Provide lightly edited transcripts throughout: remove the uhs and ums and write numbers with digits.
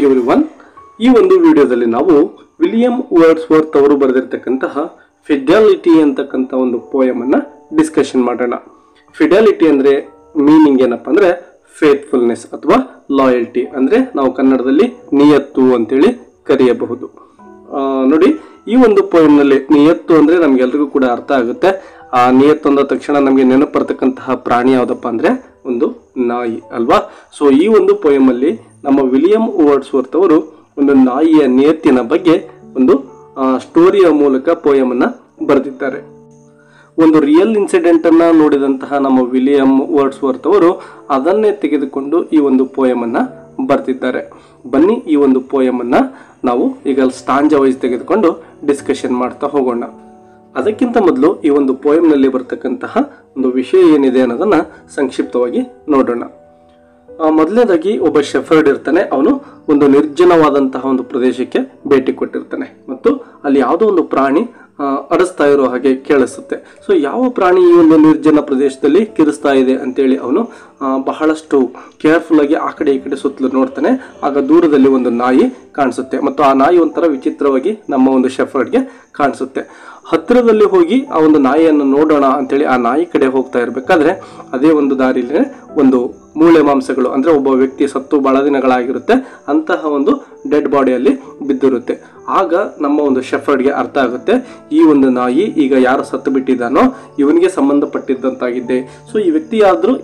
Everyone, ಈ ಒಂದು ವಿಡಿಯೋದಲ್ಲಿ ನಾವು ವಿಲಿಯಂ ವರ್ಡ್ಸ್ವರ್ತ್ ಅವರು ಬರೆದಿರತಕ್ಕಂತಹ ಫಿಡೆಲಿಟಿ ಅಂತಕ್ಕಂಥ ಒಂದು ಪೋಯಮ್ ಅನ್ನ ಡಿಸ್ಕಷನ್ ಮಾಡೋಣ. ಫಿಡೆಲಿಟಿ ಅಂದ್ರೆ ಮೀನಿಂಗ್ ಏನಪ್ಪಾ ಅಂದ್ರೆ ಫೇತ್ಫುಲ್ನೆಸ್ ಅಥವಾ ಲಾಯಲ್ಟಿ, ಅಂದ್ರೆ ನಾವು ಕನ್ನಡದಲ್ಲಿ ನಿಯತ್ತು ಅಂತೇಳಿ ಕರೆಯಬಹುದು. ನೋಡಿ, ಈ ಒಂದು ಪೋಯಮ್ ನಲ್ಲಿ ನಿಯತ್ತು ಅಂದ್ರೆ ನಮ್ಗೆಲ್ರಿಗೂ ಕೂಡ ಅರ್ಥ ಆಗುತ್ತೆ. ಆ ನಿಯತ್ತು ಅಂದ ತಕ್ಷಣ ನಮಗೆ ನೆನಪು ಬರ್ತಕ್ಕಂತಹ ಪ್ರಾಣಿ ಯಾವ್ದಪ್ಪ ಅಂದ್ರೆ ಒಂದು ನಾಯಿ ಅಲ್ವಾ. ಸೊ ಈ ಒಂದು ಪೋಯಮ್ ಅಲ್ಲಿ ನಮ್ಮ ವಿಲಿಯಂ ವರ್ಡ್ಸ್ವರ್ತ್ ಅವರು ಒಂದು ನಾಯಿಯ ನಿಯತ್ತಿನ ಬಗ್ಗೆ ಒಂದು ಸ್ಟೋರಿಯ ಮೂಲಕ ಪೋಯಮ್ ಅನ್ನ ಬರೆದಿದ್ದಾರೆ. ಒಂದು ರಿಯಲ್ ಇನ್ಸಿಡೆಂಟ್ ಅನ್ನ ನೋಡಿದಂತಹ ನಮ್ಮ ವಿಲಿಯಂ ವರ್ಡ್ಸ್ವರ್ತ್ ಅವರು ಅದನ್ನೇ ತೆಗೆದುಕೊಂಡು ಈ ಒಂದು ಪೋಯಮ್ ಅನ್ನ ಬರೆದಿದ್ದಾರೆ. ಬನ್ನಿ ಈ ಒಂದು ಪೋಯಮ್ ಅನ್ನ ನಾವು ಈಗ ಸ್ಟಾಂಜ ವೈಸ್ ತೆಗೆದುಕೊಂಡು ಡಿಸ್ಕಷನ್ ಮಾಡ್ತಾ ಹೋಗೋಣ. ಅದಕ್ಕಿಂತ ಮೊದಲು ಈ ಒಂದು ಪೋಯಮ್ ನಲ್ಲಿ ಬರ್ತಕ್ಕಂತಹ ಒಂದು ವಿಷಯ ಏನಿದೆ ಅನ್ನೋದನ್ನ ಸಂಕ್ಷಿಪ್ತವಾಗಿ ನೋಡೋಣ. ಮೊದಲನೇದಾಗಿ ಒಬ್ಬ ಶೆಫರ್ಡ್ ಇರ್ತಾನೆ. ಅವನು ಒಂದು ನಿರ್ಜನವಾದಂತಹ ಒಂದು ಪ್ರದೇಶಕ್ಕೆ ಭೇಟಿ ಕೊಟ್ಟಿರ್ತಾನೆ ಮತ್ತು ಅಲ್ಲಿ ಯಾವುದೋ ಒಂದು ಪ್ರಾಣಿ ಅರಸ್ತಾ ಇರೋ ಹಾಗೆ ಕೇಳಿಸುತ್ತೆ. ಸೊ ಯಾವ ಪ್ರಾಣಿ ಈ ಒಂದು ನಿರ್ಜನ ಪ್ರದೇಶದಲ್ಲಿ ಕಿರಿಸ್ತಾ ಇದೆ ಅಂತೇಳಿ ಅವನು ಬಹಳಷ್ಟು ಕೇರ್ಫುಲ್ ಆಗಿ ಆ ಕಡೆ ಈ ಕಡೆ ಸುತ್ತಲೂ ನೋಡ್ತಾನೆ. ಆಗ ದೂರದಲ್ಲಿ ಒಂದು ನಾಯಿ ಕಾಣಿಸುತ್ತೆ ಮತ್ತು ಆ ನಾಯಿ ಒಂಥರ ವಿಚಿತ್ರವಾಗಿ ನಮ್ಮ ಒಂದು ಶೆಫರ್ಡ್ಗೆ ಕಾಣಿಸುತ್ತೆ. ಹತ್ತಿರದಲ್ಲಿ ಹೋಗಿ ಆ ಒಂದು ನಾಯಿಯನ್ನು ನೋಡೋಣ ಅಂತೇಳಿ ಆ ನಾಯಿ ಕಡೆ ಹೋಗ್ತಾ ಇರ್ಬೇಕಾದ್ರೆ ಅದೇ ಒಂದು ದಾರಿಯಲ್ಲಿ ಒಂದು ಮೂಳೆ ಮಾಂಸಗಳು, ಅಂದ್ರೆ ಒಬ್ಬ ವ್ಯಕ್ತಿ ಸತ್ತು ಬಹಳ ದಿನಗಳಾಗಿರುತ್ತೆ, ಅಂತಹ ಒಂದು ಡೆಡ್ ಬಾಡಿಯಲ್ಲಿ ಬಿದ್ದಿರುತ್ತೆ. ಆಗ ನಮ್ಮ ಒಂದು ಶೆಫರ್ಡ್ಗೆ ಅರ್ಥ ಆಗುತ್ತೆ, ಈ ಒಂದು ನಾಯಿ ಈಗ ಯಾರು ಸತ್ತು ಬಿಟ್ಟಿದ್ದಾನೋ ಇವನಿಗೆ ಸಂಬಂಧಪಟ್ಟಿದ್ದಂತಾಗಿದೆ. ಸೊ ಈ ವ್ಯಕ್ತಿ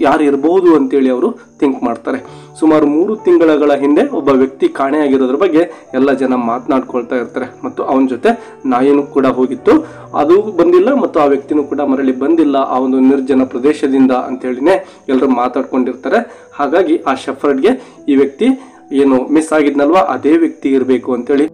ಯಾರು ಇರಬಹುದು ಅಂತೇಳಿ ಅವರು ಥಿಂಕ್ ಮಾಡ್ತಾರೆ. ಸುಮಾರು 3 ತಿಂಗಳ ಹಿಂದೆ ಒಬ್ಬ ವ್ಯಕ್ತಿ ಕಾಣೆಯಾಗಿರೋದ್ರ ಬಗ್ಗೆ ಎಲ್ಲ ಜನ ಮಾತನಾಡ್ಕೊಳ್ತಾ ಇರ್ತಾರೆ ಮತ್ತು ಅವನ ಜೊತೆ ನಾಯಿನೂ ಕೂಡ ಹೋಗಿತ್ತು, ಅದು ಬಂದಿಲ್ಲ ಮತ್ತು ಆ ವ್ಯಕ್ತಿನೂ ಕೂಡ ಮರಳಿ ಬಂದಿಲ್ಲ ಆ ಒಂದು ನಿರ್ಜನ ಪ್ರದೇಶದಿಂದ ಅಂತೇಳಿನೇ ಎಲ್ಲರೂ ಮಾತಾಡ್ಕೊಂಡಿರ್ತಾರೆ. ಹಾಗಾಗಿ ಆ ಶೆಫರ್ಡ್ಗೆ ಈ ವ್ಯಕ್ತಿ ಏನು ಮಿಸ್ ಆಗಿದ್ನಲ್ವಾ ಅದೇ ವ್ಯಕ್ತಿ ಇರಬೇಕು ಅಂತೇಳಿ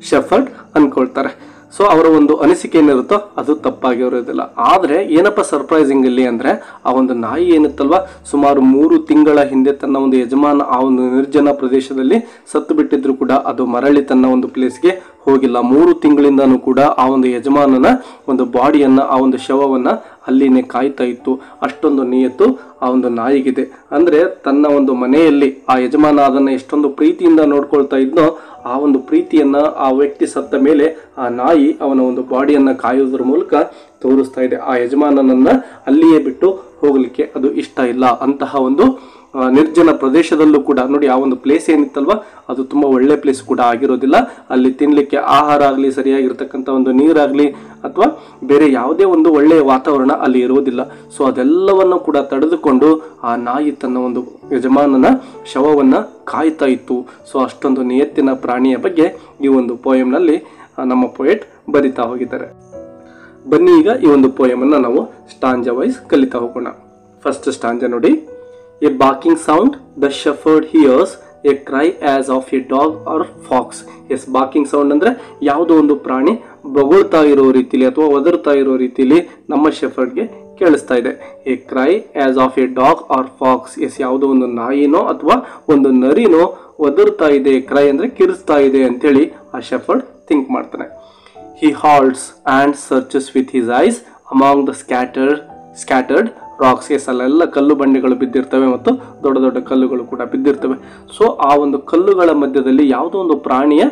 ಶೆಫರ್ಡ್ ಅನ್ಕೊಳ್ತಾರೆ. ಸೊ ಅವರ ಒಂದು ಅನಿಸಿಕೆ ಏನಿರುತ್ತೋ ಅದು ತಪ್ಪಾಗಿರೋದಿಲ್ಲ. ಆದ್ರೆ ಏನಪ್ಪ ಸರ್ಪ್ರೈಸಿಂಗ್ ಇಲ್ಲಿ ಅಂದ್ರೆ ಆ ಒಂದು ನಾಯಿ ಏನಿತ್ತಲ್ವಾ ಸುಮಾರು 3 ತಿಂಗಳ ಹಿಂದೆ ತನ್ನ ಒಂದು ಯಜಮಾನ ಆ ಒಂದು ನಿರ್ಜನ ಪ್ರದೇಶದಲ್ಲಿ ಸತ್ತು ಬಿಟ್ಟಿದ್ರು ಕೂಡ ಅದು ಮರಳಿ ತನ್ನ ಒಂದು ಪ್ಲೇಸ್ಗೆ ಹೋಗಿಲ್ಲ. 3 ತಿಂಗಳಿಂದನೂ ಕೂಡ ಆ ಒಂದು ಯಜಮಾನನ ಒಂದು ಬಾಡಿಯನ್ನ, ಆ ಒಂದು ಶವವನ್ನ ಅಲ್ಲಿನೇ ಕಾಯ್ತಾ ಇತ್ತು. ಅಷ್ಟೊಂದು ನಿಯತ್ತು ಆ ಒಂದು ನಾಯಿಗಿದೆ. ಅಂದ್ರೆ ತನ್ನ ಒಂದು ಮನೆಯಲ್ಲಿ ಆ ಯಜಮಾನ ಅದನ್ನ ಎಷ್ಟೊಂದು ಪ್ರೀತಿಯಿಂದ ನೋಡ್ಕೊಳ್ತಾ ಇದ್ನೋ ಆ ಒಂದು ಪ್ರೀತಿಯನ್ನ ಆ ವ್ಯಕ್ತಿ ಸತ್ತ ಮೇಲೆ ಆ ನಾಯಿ ಅವನ ಒಂದು ಬಾಡಿಯನ್ನ ಕಾಯೋದ್ರ ಮೂಲಕ ತೋರಿಸ್ತಾ ಇದೆ. ಆ ಯಜಮಾನನನ್ನ ಅಲ್ಲಿಯೇ ಬಿಟ್ಟು ಹೋಗ್ಲಿಕ್ಕೆ ಅದು ಇಷ್ಟ ಇಲ್ಲ. ಅಂತಹ ಒಂದು ನಿರ್ಜನ ಪ್ರದೇಶದಲ್ಲೂ ಕೂಡ ನೋಡಿ, ಆ ಒಂದು ಪ್ಲೇಸ್ ಏನಿತ್ತಲ್ವಾ ಅದು ತುಂಬಾ ಒಳ್ಳೆ ಪ್ಲೇಸ್ ಕೂಡ ಆಗಿರೋದಿಲ್ಲ. ಅಲ್ಲಿ ತಿನ್ಲಿಕ್ಕೆ ಆಹಾರ ಆಗಲಿ, ಸರಿಯಾಗಿರ್ತಕ್ಕಂಥ ಒಂದು ನೀರಾಗ್ಲಿ ಅಥವಾ ಬೇರೆ ಯಾವುದೇ ಒಂದು ಒಳ್ಳೆಯ ವಾತಾವರಣ ಅಲ್ಲಿ ಇರುವುದಿಲ್ಲ. ಸೊ ಅದೆಲ್ಲವನ್ನು ಕೂಡ ತಡೆದುಕೊಂಡು ಆ ನಾಯಿ ತನ್ನ ಒಂದು ಯಜಮಾನನ ಶವವನ್ನ ಕಾಯ್ತಾ ಇತ್ತು. ಸೊ ಅಷ್ಟೊಂದು ನಿಯತ್ತಿನ ಪ್ರಾಣಿಯ ಬಗ್ಗೆ ಈ ಒಂದು ಪೋಯಮ್ ನಲ್ಲಿ ನಮ್ಮ ಪೊಯೆಟ್ ಬರಿತಾ ಹೋಗಿದ್ದಾರೆ. ಬನ್ನಿ ಈಗ ಈ ಒಂದು ಪೋಯಮ್ ಅನ್ನ ನಾವು ಸ್ಟಾಂಜ ವೈಸ್ ಕಲಿತಾ ಹೋಗೋಣ. ಫಸ್ಟ್ ಸ್ಟಾಂಜ ನೋಡಿ. A barking sound the shepherd hears, a cry as of a dog or fox. Yes, barking sound ಅಂದ್ರೆ ಯಾವುದೋ ಒಂದು ಪ್ರಾಣಿ ಬೊಗಳ್ತಾ ಇರೋ ರೀತಿಲಿ ಅಥವಾ ಒದರ್ತಾ ಇರೋ ರೀತಿಲಿ ನಮ್ಮ ಶೆಫರ್ಡ್ಗೆ ಕೇಳಿಸ್ತಾ ಇದೆ. A cry as of a dog or fox. Yes, ಯಾವುದೋ ಒಂದು ನಾಯಿನೋ ಅಥವಾ ಒಂದು ನರಿನೋ ಒದರ್ತಾ ಇದೆ. ಕ್ರೈ ಅಂದ್ರೆ ಕಿರಿಸ್ತಾ ಇದೆ ಅಂತೇಳಿ ಆ ಶೆಫರ್ಡ್ ಥಿಂಕ್ ಮಾಡ್ತಾನೆ. He halts and searches with his eyes among the scattered rocks. Yes, ಅಲ್ಲೆಲ್ಲ ಕಲ್ಲು ಬಂಡೆಗಳು ಬಿದ್ದಿರ್ತವೆ ಮತ್ತು ದೊಡ್ಡ ದೊಡ್ಡ ಕಲ್ಲುಗಳು ಕೂಡ ಬಿದ್ದಿರ್ತವೆ. ಸೊ ಆ ಒಂದು ಕಲ್ಲುಗಳ ಮಧ್ಯದಲ್ಲಿ ಯಾವುದೋ ಒಂದು ಪ್ರಾಣಿಯ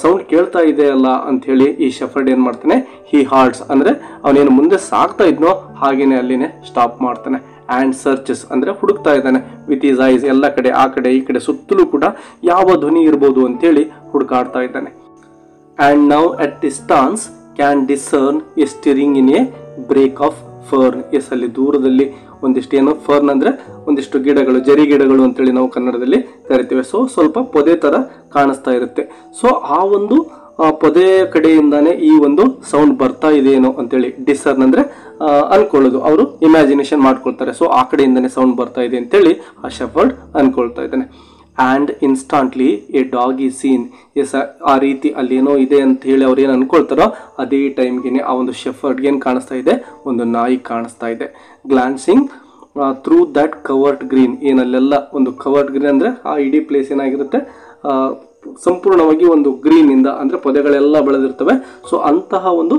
ಸೌಂಡ್ ಕೇಳ್ತಾ ಇದೆ ಅಲ್ಲ ಅಂತ ಹೇಳಿ ಈ ಶೆಫರ್ಡ್ ಏನ್ ಮಾಡ್ತಾನೆ, ಹಿ ಹಾರ್ಟ್ಸ್ ಅಂದ್ರೆ ಅವನೇನು ಮುಂದೆ ಸಾಕ್ತಾ ಇದ್ನೋ ಹಾಗೇನೆ ಅಲ್ಲಿನೇ ಸ್ಟಾಪ್ ಮಾಡ್ತಾನೆ. ಆ್ಯಂಡ್ ಸರ್ಚಸ್ ಅಂದ್ರೆ ಹುಡುಕ್ತಾ ಇದ್ದಾನೆ. ವಿತ್ ಈಸ್ ಐಸ್ ಎಲ್ಲ ಕಡೆ ಆ ಕಡೆ ಈ ಕಡೆ ಸುತ್ತಲೂ ಕೂಡ ಯಾವ ಧ್ವನಿ ಇರ್ಬೋದು ಅಂತೇಳಿ ಹುಡುಕಾಡ್ತಾ ಇದ್ದಾನೆ. And now at distance can discern a stirring in a brake of fern. Yes, ಅಲ್ಲಿ ದೂರದಲ್ಲಿ ಒಂದಿಷ್ಟು ಏನು ಫರ್ನ್ ಅಂದ್ರೆ ಒಂದಿಷ್ಟು ಗಿಡಗಳು, ಜರಿ ಗಿಡಗಳು ಅಂತೇಳಿ ನಾವು ಕನ್ನಡದಲ್ಲಿ ಕರಿತೇವೆ. ಸೊ ಸ್ವಲ್ಪ ಪೊದೆ ತರ ಕಾಣಿಸ್ತಾ ಇರುತ್ತೆ. ಸೊ ಆ ಒಂದು ಪೊದೆ ಕಡೆಯಿಂದಾನೆ ಈ ಒಂದು ಸೌಂಡ್ ಬರ್ತಾ ಇದೆಯೇನೋ ಅಂತೇಳಿ ಡಿಸರ್ನ್ ಅಂದ್ರೆ ಅನ್ಕೊಳ್ಳೋದು, ಅವರು ಇಮ್ಯಾಜಿನೇಷನ್ ಮಾಡ್ಕೊಳ್ತಾರೆ. ಸೊ ಆ ಕಡೆಯಿಂದಾನೆ ಸೌಂಡ್ ಬರ್ತಾ ಇದೆ ಅಂತೇಳಿ ಆ ಶೆಫರ್ಡ್ ಅನ್ಕೊಳ್ತಾ ಇದ್ದಾನೆ. ಆ್ಯಂಡ್ ಇನ್ಸ್ಟಾಂಟ್ಲಿ ಎ ಡಾಗ್ ಈ ಸೀನ್. ಎಸ್, ಆ ರೀತಿ ಅಲ್ಲಿ ಏನೋ ಇದೆ ಅಂತ ಹೇಳಿ ಅವ್ರು ಏನು ಅನ್ಕೊಳ್ತಾರೋ ಅದೇ ಟೈಮ್ಗೆ ಆ ಒಂದು ಶೆಫರ್ಡ್ಗೆ ಏನು ಕಾಣಿಸ್ತಾ ಇದೆ, ಒಂದು ನಾಯಿ ಕಾಣಿಸ್ತಾ ಇದೆ. ಗ್ಲಾನ್ಸಿಂಗ್ ಥ್ರೂ ದಟ್ ಕವರ್ಡ್ ಗ್ರೀನ್. ಏನಲ್ಲೆಲ್ಲ ಒಂದು ಕವರ್ಡ್ ಗ್ರೀನ್ ಅಂದ್ರೆ ಆ ಇಡೀ ಪ್ಲೇಸ್ ಏನಾಗಿರುತ್ತೆ ಸಂಪೂರ್ಣವಾಗಿ ಒಂದು ಗ್ರೀನ್ ಇಂದ ಅಂದ್ರೆ ಪೊದೆಗಳೆಲ್ಲ ಬೆಳೆದಿರ್ತವೆ. ಸೊ ಅಂತಹ ಒಂದು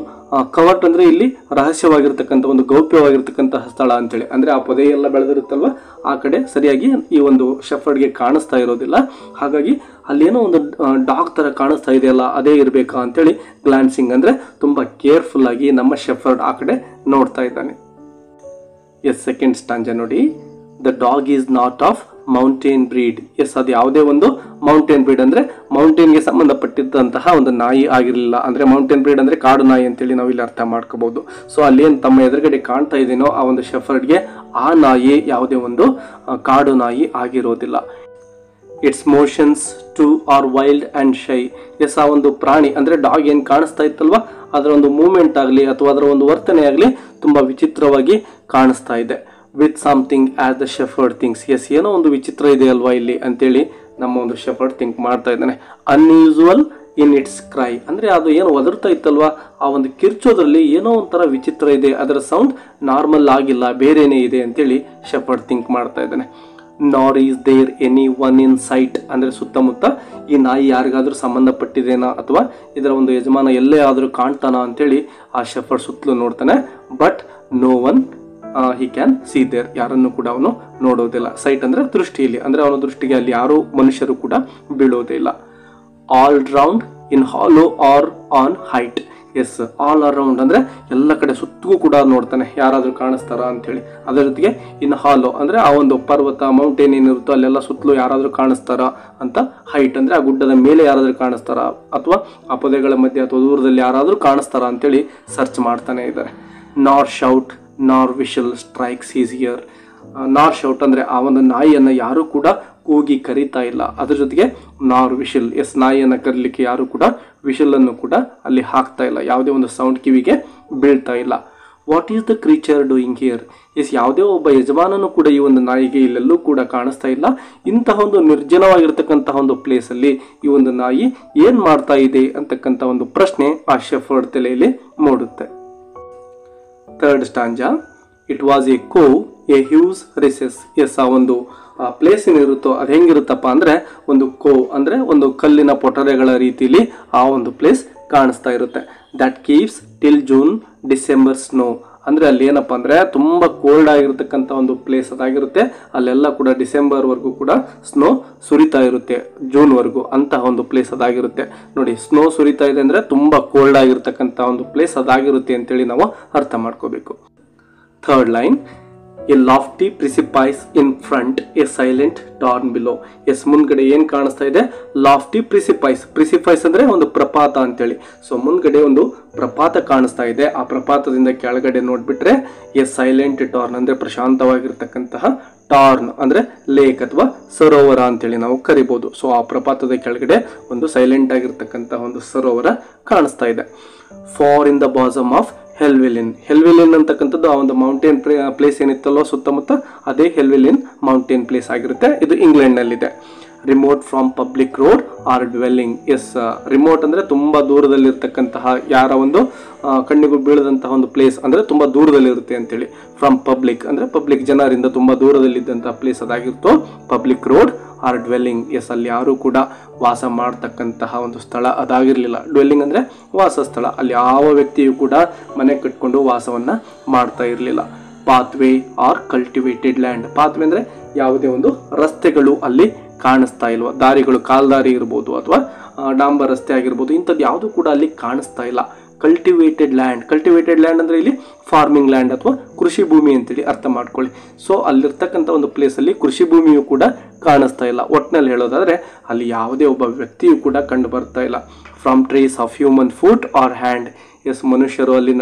ಕವರ್ಟ್ ಅಂದ್ರೆ ಇಲ್ಲಿ ರಹಸ್ಯವಾಗಿರ್ತಕ್ಕಂಥ ಒಂದು ಗೌಪ್ಯವಾಗಿರ್ತಕ್ಕಂತಹ ಸ್ಥಳ ಅಂತೇಳಿ. ಅಂದ್ರೆ ಆ ಪೊದೆ ಎಲ್ಲ ಬೆಳೆದಿರುತ್ತಲ್ವ ಆ ಕಡೆ ಸರಿಯಾಗಿ ಈ ಒಂದು ಶೆಫರ್ಡ್ಗೆ ಕಾಣಿಸ್ತಾ ಇರೋದಿಲ್ಲ. ಹಾಗಾಗಿ ಅಲ್ಲೇನೋ ಒಂದು ಡಾಗ್ ತರ ಕಾಣಿಸ್ತಾ ಇದೆಯಲ್ಲ ಅದೇ ಇರಬೇಕಾ ಅಂತೇಳಿ ಗ್ಲಾನ್ಸಿಂಗ್ ಅಂದ್ರೆ ತುಂಬಾ ಕೇರ್ಫುಲ್ ಆಗಿ ನಮ್ಮ ಶೆಫರ್ಡ್ ಆ ಕಡೆ ನೋಡ್ತಾ ಇದ್ದಾನೆ. ಎಸ್, ಸೆಕೆಂಡ್ ಸ್ಟಾಂಜಾ ನೋಡಿ. The dog is not of mountain breed. Yes, ಅದು ಯಾವುದೇ ಒಂದು ಮೌಂಟೇನ್ ಬ್ರೀಡ್ ಅಂದ್ರೆ ಮೌಂಟೇನ್ಗೆ ಸಂಬಂಧಪಟ್ಟಿದ್ದಂತಹ ಒಂದು ನಾಯಿ ಆಗಿರಲಿಲ್ಲ. ಅಂದ್ರೆ ಮೌಂಟೇನ್ ಬ್ರೀಡ್ ಅಂದ್ರೆ ಕಾಡು ನಾಯಿ ಅಂತೇಳಿ ನಾವು ಇಲ್ಲಿ ಅರ್ಥ ಮಾಡ್ಕೋಬಹುದು. ಸೊ ಅಲ್ಲಿ ಏನು ತಮ್ಮ ಎದುರುಗಡೆ ಕಾಣ್ತಾ ಇದೀನೋ ಆ ಒಂದು ಶೆಫರ್ಡ್ಗೆ ಆ ನಾಯಿ ಯಾವುದೇ ಒಂದು ಕಾಡು ನಾಯಿ ಆಗಿರೋದಿಲ್ಲ. Its motions too are wild and shy. Yes, ಆ ಒಂದು ಪ್ರಾಣಿ ಅಂದ್ರೆ ಡಾಗ್ ಏನ್ ಕಾಣಿಸ್ತಾ ಇತ್ತಲ್ವಾ ಅದರ ಒಂದು ಮೂವ್ಮೆಂಟ್ ಆಗಲಿ ಅಥವಾ ಅದರ ಒಂದು ವರ್ತನೆ ಆಗಲಿ ತುಂಬಾ ವಿಚಿತ್ರವಾಗಿ ಕಾಣಿಸ್ತಾ ಇದೆ. With something as the shepherd thinks. Yes, ಏನೋ ಒಂದು ವಿಚಿತ್ರ ಇದೆ ಅಲ್ವಾ ಇಲ್ಲಿ ಅಂತೇಳಿ ನಮ್ಮ ಒಂದು ಶೆಫರ್ಡ್ ಥಿಂಕ್ ಮಾಡ್ತಾ ಇದ್ದಾನೆ. Unusual in its CRY. ಅಂದ್ರೆ ಅದು ಏನು ಒದರ್ತಾ ಇತ್ತಲ್ವಾ ಆ ಒಂದು ಕಿರ್ಚೋದ್ರಲ್ಲಿ ಏನೋ ಒಂಥರ ವಿಚಿತ್ರ ಇದೆ, ಅದರ ಸೌಂಡ್ ನಾರ್ಮಲ್ ಆಗಿಲ್ಲ, ಬೇರೆನೇ ಇದೆ ಅಂತೇಳಿ ಶೆಫರ್ಡ್ ಥಿಂಕ್ ಮಾಡ್ತಾ ಇದ್ದಾನೆ. Nor is there any one in sight. ಅಂದ್ರೆ ಸುತ್ತಮುತ್ತ ಈ ನಾಯಿ ಯಾರಿಗಾದ್ರೂ ಸಂಬಂಧಪಟ್ಟಿದೇನಾ ಅಥವಾ ಇದರ ಒಂದು ಯಜಮಾನ ಎಲ್ಲೇ ಆದ್ರೂ ಕಾಣ್ತಾನ ಅಂತೇಳಿ ಆ ಶೆಫರ್ಡ್ ಸುತ್ತಲೂ ನೋಡ್ತಾನೆ. But no one he can see there. ಯಾರನ್ನು ಕೂಡ ಅವನು ನೋಡೋದಿಲ್ಲ. ಸೈಟ್ ಅಂದ್ರೆ ದೃಷ್ಟಿಯಲ್ಲಿ, ಅಂದ್ರೆ ಅವನ ದೃಷ್ಟಿಗೆ ಅಲ್ಲಿ ಯಾರು ಮನುಷ್ಯರು ಕೂಡ ಬೀಳೋದೇ ಇಲ್ಲ. All round in hollow or on height. Yes, all around ಅಂದ್ರೆ ಎಲ್ಲ ಕಡೆ ಸುತ್ತಗೂ ಕೂಡ ನೋಡ್ತಾನೆ ಯಾರಾದ್ರೂ ಕಾಣಿಸ್ತಾರ ಅಂತೇಳಿ. ಅದರ ಜೊತೆಗೆ ಇನ್ ಹಾಲೋ ಅಂದ್ರೆ ಆ ಒಂದು ಪರ್ವತ ಮೌಂಟೇನ್ ಏನಿರುತ್ತೋ ಅಲ್ಲೆಲ್ಲ ಸುತ್ತಲೂ ಯಾರಾದ್ರೂ ಕಾಣಿಸ್ತಾರ ಅಂತ. ಹೈಟ್ ಅಂದ್ರೆ ಆ ಗುಡ್ಡದ ಮೇಲೆ ಯಾರಾದ್ರೂ ಕಾಣಿಸ್ತಾರ ಅಥವಾ ಆ ಪೊದೆಗಳ ಮಧ್ಯೆ ಅಥವಾ ದೂರದಲ್ಲಿ ಯಾರಾದ್ರೂ ಕಾಣಿಸ್ತಾರ ಅಂತೇಳಿ ಸರ್ಚ್ ಮಾಡ್ತಾನೆ ಇದ್ದಾರೆ. ನಾರ್ ಶೌಟ್ ನಾರ್ ವಿಶಲ್ ಸ್ಟ್ರೈಕ್ಸ್ ಈಸ್ ಹಿಯರ್. ನಾರ್ ಶೌಟ್ ಅಂದ್ರೆ ಆ ಒಂದು ನಾಯಿಯನ್ನ ಯಾರು ಕೂಡ ಕೂಗಿ ಕರೀತಾ ಇಲ್ಲ. ಅದ್ರ ಜೊತೆಗೆ ನಾರ್ ವಿಶಲ್. ಎಸ್, ನಾಯಿಯನ್ನ ಕರೀಲಿಕ್ಕೆ ಯಾರು ಕೂಡ ವಿಶಲ್ ಅನ್ನು ಕೂಡ ಅಲ್ಲಿ ಹಾಕ್ತಾ ಇಲ್ಲ. ಯಾವುದೇ ಒಂದು ಸೌಂಡ್ ಕಿವಿಗೆ ಬೀಳ್ತಾ ಇಲ್ಲ. What is the creature doing here. Yes, ಯಾವುದೇ ಒಬ್ಬ ಯಜಮಾನನು ಕೂಡ ಈ ಒಂದು ನಾಯಿಗೆ ಇಲ್ಲೆಲ್ಲೂ ಕೂಡ ಕಾಣಿಸ್ತಾ ಇಲ್ಲ. ಇಂತಹ ಒಂದು ನಿರ್ಜನವಾಗಿರ್ತಕ್ಕಂತಹ ಒಂದು ಪ್ಲೇಸ್ ಅಲ್ಲಿ ಈ ಒಂದು ನಾಯಿ ಏನ್ ಮಾಡ್ತಾ ಇದೆ ಅಂತಕ್ಕಂಥ ಒಂದು ಪ್ರಶ್ನೆ ಆ ಶೆಫರ್ಡ್ ತಲೆಯಲ್ಲಿ ಮೂಡುತ್ತೆ. Third stanza. It was a cove a huge recess. Yes, ಆ ಒಂದು ಪ್ಲೇಸ್ ಏನಿರುತ್ತೋ ಅದು ಹೆಂಗಿರುತ್ತಪ್ಪ ಅಂದ್ರೆ ಒಂದು ಕೋವ್ ಅಂದ್ರೆ ಒಂದು ಕಲ್ಲಿನ ಪೊಟರೆಗಳ ರೀತಿಯಲ್ಲಿ ಆ ಒಂದು ಪ್ಲೇಸ್ ಕಾಣಿಸ್ತಾ ಇರುತ್ತೆ. That keeps till June December snow. ಅಂದ್ರೆ ಅಲ್ಲಿ ಏನಪ್ಪಾ ಅಂದ್ರೆ ತುಂಬಾ ಕೋಲ್ಡ್ ಆಗಿರ್ತಕ್ಕಂಥ ಒಂದು ಪ್ಲೇಸ್ ಅದಾಗಿರುತ್ತೆ. ಅಲ್ಲೆಲ್ಲ ಕೂಡ ಡಿಸೆಂಬರ್ ವರ್ಗೂ ಕೂಡ ಸ್ನೋ ಸುರಿತಾ ಇರುತ್ತೆ, ಜೂನ್ ವರ್ಗೂ. ಅಂತಹ ಒಂದು ಪ್ಲೇಸ್ ಅದಾಗಿರುತ್ತೆ. ನೋಡಿ, ಸ್ನೋ ಸುರಿತಾ ಇದೆ ಅಂದ್ರೆ ತುಂಬಾ ಕೋಲ್ಡ್ ಆಗಿರ್ತಕ್ಕಂಥ ಒಂದು ಪ್ಲೇಸ್ ಅದಾಗಿರುತ್ತೆ ಅಂತೇಳಿ ನಾವು ಅರ್ಥ ಮಾಡ್ಕೋಬೇಕು. Third line. A lofty precipice in front a silent tarn below. Yes, ಮುಂದ್ಗಡೆ ಏನ್ ಕಾಣಿಸ್ತಾ ಇದೆ? ಲಾಫ್ಟಿ ಪ್ರಿಸಿಪೈಸ್. ಪ್ರಿಸಿಪೈಸ್ ಅಂದ್ರೆ ಒಂದು ಪ್ರಪಾತ ಅಂತೇಳಿ. ಸೊ ಮುಂದ್ಗಡೆ ಒಂದು ಪ್ರಪಾತ ಕಾಣಿಸ್ತಾ ಇದೆ. ಆ ಪ್ರಪಾತದಿಂದ ಕೆಳಗಡೆ ನೋಡ್ಬಿಟ್ರೆ ಎ ಸೈಲೆಂಟ್ ಟಾರ್ನ್ ಅಂದ್ರೆ ಪ್ರಶಾಂತವಾಗಿರ್ತಕ್ಕಂತಹ ಟಾರ್ನ್ ಅಂದ್ರೆ ಲೇಕ್ ಅಥವಾ ಸರೋವರ ಅಂತೇಳಿ ನಾವು ಕರಿಬಹುದು. ಸೊ ಆ ಪ್ರಪಾತದ ಕೆಳಗಡೆ ಒಂದು ಸೈಲೆಂಟ್ ಆಗಿರ್ತಕ್ಕಂತಹ ಒಂದು ಸರೋವರ ಕಾಣಿಸ್ತಾ ಇದೆ. Far in the bosom of Helvellyn. Helvellyn ಅಂತಕ್ಕಂಥದ್ದು ಆ ಒಂದು ಮೌಂಟೇನ್ ಪ್ಲೇಸ್ ಏನಿತ್ತಲ್ಲೋ ಸುತ್ತಮುತ್ತ ಅದೇ ಹೆಲ್ವೆಲಿನ್ ಮೌಂಟೇನ್ ಪ್ಲೇಸ್ ಆಗಿರುತ್ತೆ. ಇದು ಇಂಗ್ಲೆಂಡ್ ನಲ್ಲಿದೆ. Remote from public road or dwelling. Yes, remote ಅಂದ್ರೆ ತುಂಬಾ ದೂರದಲ್ಲಿರ್ತಕ್ಕಂತಹ ಯಾರ ಒಂದು ಕಣ್ಣಿಗೂ ಬೀಳದಂತಹ ಒಂದು ಪ್ಲೇಸ್ ಅಂದ್ರೆ ತುಂಬಾ ದೂರದಲ್ಲಿರುತ್ತೆ ಅಂತೇಳಿ. ಫ್ರಮ್ ಪಬ್ಲಿಕ್ ಅಂದ್ರೆ ಪಬ್ಲಿಕ್ ಜನರಿಂದ ತುಂಬಾ ದೂರದಲ್ಲಿದ್ದಂತಹ ಪ್ಲೇಸ್ ಅದಾಗಿರುತ್ತೋ public road or dwelling. Yes, ಅಲ್ಲಿ ಯಾರು ಕೂಡ ವಾಸ ಮಾಡ್ತಕ್ಕಂತಹ ಒಂದು ಸ್ಥಳ ಅದಾಗಿರ್ಲಿಲ್ಲ. ಡ್ವೆಲ್ಲಿಂಗ್ ಅಂದ್ರೆ ವಾಸ ಸ್ಥಳ. ಅಲ್ಲಿ ಯಾವ ವ್ಯಕ್ತಿಯು ಕೂಡ ಮನೆ ಕಟ್ಕೊಂಡು ವಾಸವನ್ನ ಮಾಡ್ತಾ ಇರಲಿಲ್ಲ. Pathway or cultivated land. Pathway ಅಂದ್ರೆ ಯಾವುದೇ ಒಂದು ರಸ್ತೆಗಳು ಅಲ್ಲಿ ಕಾಣಿಸ್ತಾ ಇಲ್ವಾ. ದಾರಿಗಳು, ಕಾಲ್ದಾರಿ ಇರ್ಬೋದು ಅಥವಾ ಡಾಂಬರ್ ರಸ್ತೆ ಆಗಿರ್ಬೋದು, ಇಂಥದ್ದು ಯಾವುದು ಕೂಡ ಅಲ್ಲಿ ಕಾಣಿಸ್ತಾ ಇಲ್ಲ. Cultivated land. ಕಲ್ಟಿವೇಟೆಡ್ ಲ್ಯಾಂಡ್ ಅಂದ್ರೆ ಇಲ್ಲಿ ಫಾರ್ಮಿಂಗ್ ಲ್ಯಾಂಡ್ ಅಥವಾ ಕೃಷಿ ಭೂಮಿ ಅಂತೇಳಿ ಅರ್ಥ ಮಾಡ್ಕೊಳ್ಳಿ. ಸೊ ಅಲ್ಲಿರ್ತಕ್ಕಂಥ ಒಂದು ಪ್ಲೇಸ್ ಅಲ್ಲಿ ಕೃಷಿ ಭೂಮಿಯು ಕೂಡ ಕಾಣಿಸ್ತಾ ಇಲ್ಲ. ಒಟ್ಟಿನಲ್ಲಿ ಹೇಳೋದಾದ್ರೆ ಅಲ್ಲಿ ಯಾವುದೇ ಒಬ್ಬ ವ್ಯಕ್ತಿಯು ಕೂಡ ಕಂಡು ಬರ್ತಾ ಇಲ್ಲ. From trace of human foot or hand. Yes, ಮನುಷ್ಯರು ಅಲ್ಲಿ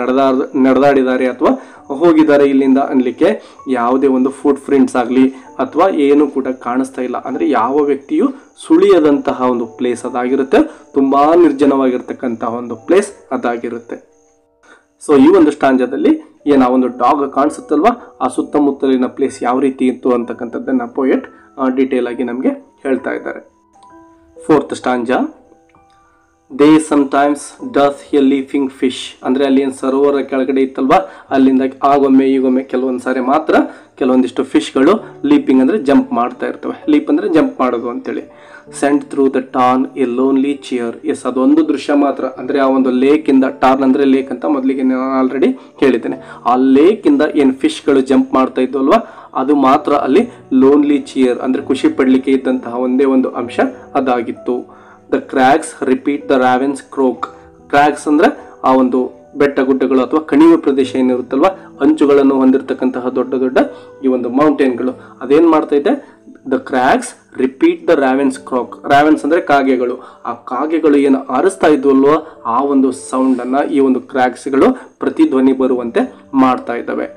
ನಡೆದಾಡಿದ್ದಾರೆ ಅಥವಾ ಹೋಗಿದ್ದಾರೆ ಇಲ್ಲಿಂದ ಅನ್ಲಿಕ್ಕೆ ಯಾವುದೇ ಒಂದು ಫುಟ್ ಪ್ರಿಂಟ್ಸ್ ಆಗಲಿ ಅಥವಾ ಏನು ಕೂಡ ಕಾಣಿಸ್ತಾ ಇಲ್ಲ. ಅಂದ್ರೆ ಯಾವ ವ್ಯಕ್ತಿಯು ಸುಳಿಯದಂತಹ ಒಂದು ಪ್ಲೇಸ್ ಅದಾಗಿರುತ್ತೆ. ತುಂಬಾ ನಿರ್ಜನವಾಗಿರ್ತಕ್ಕಂತಹ ಒಂದು ಪ್ಲೇಸ್ ಅದಾಗಿರುತ್ತೆ. ಸೊ ಈ ಒಂದು ಸ್ಟಾಂಜಾದಲ್ಲಿ ಏನ ಒಂದು ಡಾಗ್ ಕಾಣಿಸುತ್ತಲ್ವಾ ಆ ಸುತ್ತಮುತ್ತಲಿನ ಪ್ಲೇಸ್ ಯಾವ ರೀತಿ ಇತ್ತು ಅಂತಕ್ಕಂಥದ್ದನ್ನ ಪೋಯೆಟ್ ಡೀಟೇಲ್ ಆಗಿ ನಮಗೆ ಹೇಳ್ತಾ ಇದ್ದಾರೆ. Fourth stanza. There sometimes does a leaping fish, ಅಂದರೆ ಅಲ್ಲಿ ಏನು ಸರೋವರ ಕೆಳಗಡೆ ಇತ್ತಲ್ವಾ ಅಲ್ಲಿಂದ ಆಗೊಮ್ಮೆ ಈಗೊಮ್ಮೆ ಕೆಲವೊಂದು ಸಾರಿ ಮಾತ್ರ ಕೆಲವೊಂದಿಷ್ಟು ಫಿಶ್ಗಳು ಲೀಪಿಂಗ್ ಅಂದರೆ ಜಂಪ್ ಮಾಡ್ತಾ ಇರ್ತವೆ. ಲೀಪ್ ಅಂದರೆ ಜಂಪ್ ಮಾಡೋದು ಅಂತೇಳಿ. Send through the tarn a lonely cheer. Yes, ಅದೊಂದು ದೃಶ್ಯ ಮಾತ್ರ, ಅಂದರೆ ಆ ಒಂದು ಲೇಕಿಂದ, ಟಾರ್ನ್ ಅಂದರೆ ಲೇಕ್ ಅಂತ ಮೊದಲಿಗೆ ನಾನು ಆಲ್ರೆಡಿ ಹೇಳಿದ್ದೇನೆ, ಆ ಲೇಕಿಂದ ಏನು ಫಿಶ್ಗಳು ಜಂಪ್ ಮಾಡ್ತಾ ಇದ್ದು ಅಲ್ವಾ ಅದು ಮಾತ್ರ ಅಲ್ಲಿ ಲೋನ್ಲಿ ಚಿಯರ್ ಅಂದರೆ ಖುಷಿ ಪಡಲಿಕ್ಕೆ ಇದ್ದಂತಹ ಒಂದೇ ಒಂದು ಅಂಶ ಅದಾಗಿತ್ತು. The crags repeat the raven's croak. Crags ಅಂದರೆ ಆ ಒಂದು ಬೆಟ್ಟ ಗುಡ್ಡಗಳು ಅಥವಾ ಕಣಿವೆ ಪ್ರದೇಶ ಏನಿರುತ್ತಲ್ವ ಅಂಚುಗಳನ್ನು ಹೊಂದಿರತಕ್ಕಂತಹ ದೊಡ್ಡ ದೊಡ್ಡ ಈ ಒಂದು ಮೌಂಟೇನ್ಗಳು ಅದೇನು ಮಾಡ್ತಾ ಇದೆ, the crags repeat the ರಾವೆನ್ಸ್ crack. ರಾವೆನ್ಸ್ ಅಂದರೆ ಕಾಗೆಗಳು. ಆ ಕಾಗೆಗಳು ಏನು ಆರಿಸ್ತಾ ಇದ್ವಲ್ವೋ ಆ ಒಂದು ಸೌಂಡನ್ನು ಈ ಒಂದು ಕ್ರ್ಯಾಗ್ಸ್ಗಳು ಪ್ರತಿಧ್ವನಿ ಬರುವಂತೆ ಮಾಡ್ತಾ ಇದ್ದಾವೆ.